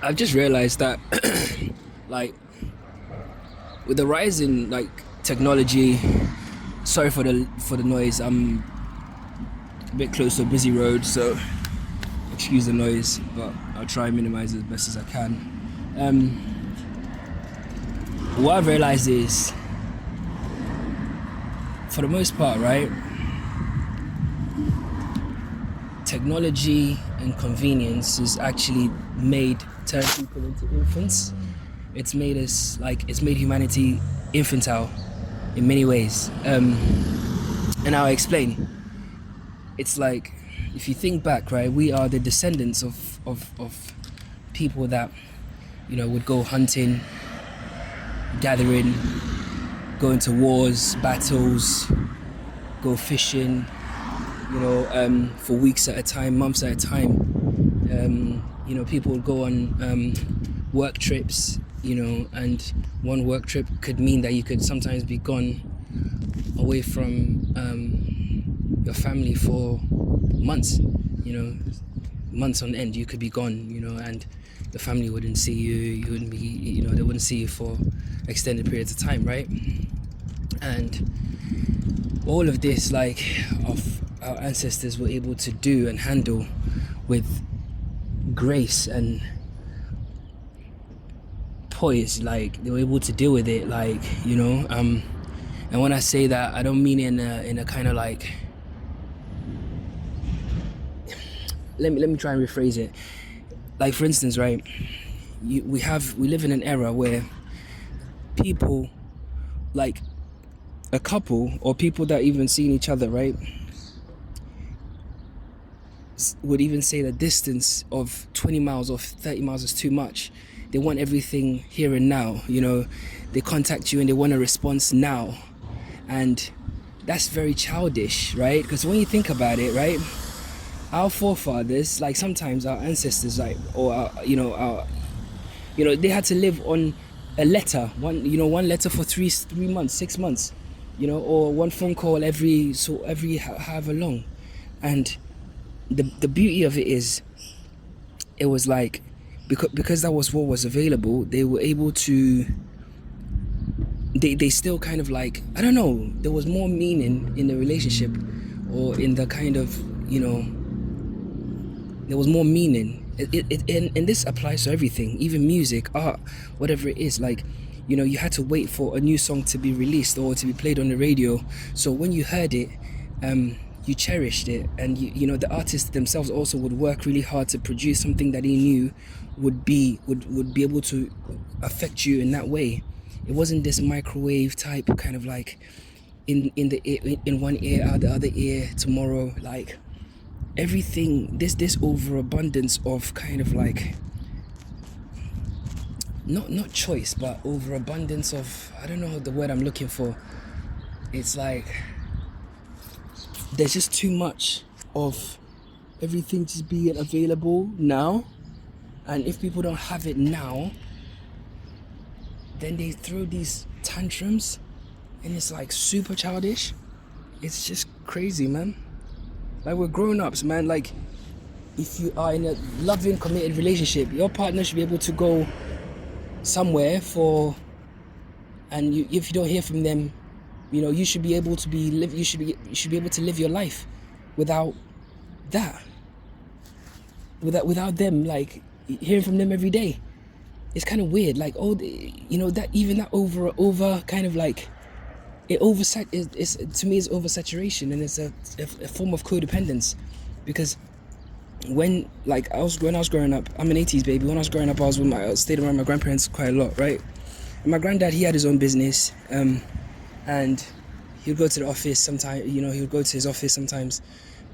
I've just realized that, like, with the rise in like technology, sorry for the noise. I'm a bit close to a busy road, so excuse the noise, but I'll try and minimize it as best as I can. What I've realized is, for the most part, right, technology and convenience has actually turned people into infants. It's made humanity infantile in many ways. And I'll explain. It's like, if you think back, right, we are the descendants of people that, would go hunting, gathering, go into wars, battles, go fishing, for weeks at a time, months at a time. People would go on work trips, and one work trip could mean that you could sometimes be gone away from your family for months, months on end. You could be gone, and the family wouldn't see you. You wouldn't be, they wouldn't see you for extended periods of time, right? And all of this, like, of our ancestors were able to do and handle with grace and poise. Like, they were able to deal with it, like, and when I say that, I don't mean in a kind of like, let me try and rephrase it. Like, for instance, right, we live in an era where people, like a couple or people that even seen each other, right, would even say the distance of 20 miles or 30 miles is too much. They want everything here and now. They contact you and they want a response now, and that's very childish, right? Because when you think about it, right, our forefathers, like, sometimes our ancestors, like, or they had to live on a letter, one letter for 3 months, 6 months, or one phone call every however long. And the beauty of it is, it was like, because that was what was available, they were able to, they still kind of, like, I don't know, there was more meaning in the relationship, or in the kind of, there was more meaning. And this applies to everything, even music, art, whatever it is. Like, you had to wait for a new song to be released or to be played on the radio. So when you heard it, you cherished it, and the artists themselves also would work really hard to produce something that they knew would be able to affect you in that way. It wasn't this microwave type kind of, like, in one ear out the other ear tomorrow. Like, everything, this overabundance of kind of, like, not choice, but overabundance of, I don't know the word I'm looking for. It's like there's just too much of everything just being available now, and if people don't have it now, then they throw these tantrums, and it's like super childish. It's just crazy, man. Like, we're grown-ups, man. Like, if you are in a loving, committed relationship, your partner should be able to go somewhere and if you don't hear from them, you should be able to you should be able to live your life without that, without them, like, hearing from them every day. It's kind of weird, like, that, even that over kind of, like, to me it's oversaturation, and it's a form of codependence. Because when I was growing up, I'm an 80s baby. When I was growing up, I stayed around my grandparents quite a lot, right? And my granddad, he had his own business, and he'd go to the office sometimes. He would go to his office sometimes,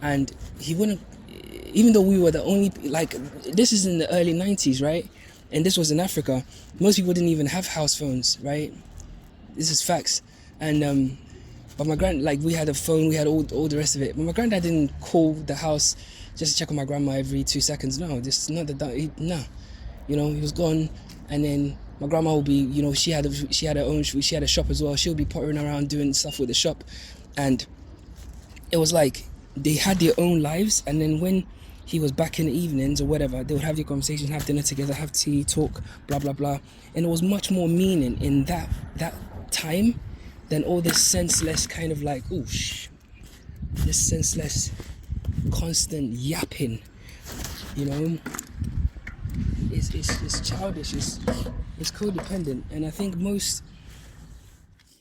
and he wouldn't. Even though we were the only, like, this is in the early 90s, right? And this was in Africa. Most people didn't even have house phones, right? This is facts. And but my we had a phone, we had all the rest of it. But my granddad didn't call the house just to check on my grandma every 2 seconds. No, this is not no. He was gone, and then my grandma would be, she had a shop as well. She'll be pottering around doing stuff with the shop, and it was like they had their own lives. And then when he was back in the evenings or whatever. They would have their conversations, have dinner together, have tea, talk, blah blah blah, and there was much more meaning in that time than all this senseless kind of like this senseless constant yapping. You know, it's childish. It's codependent, and I think most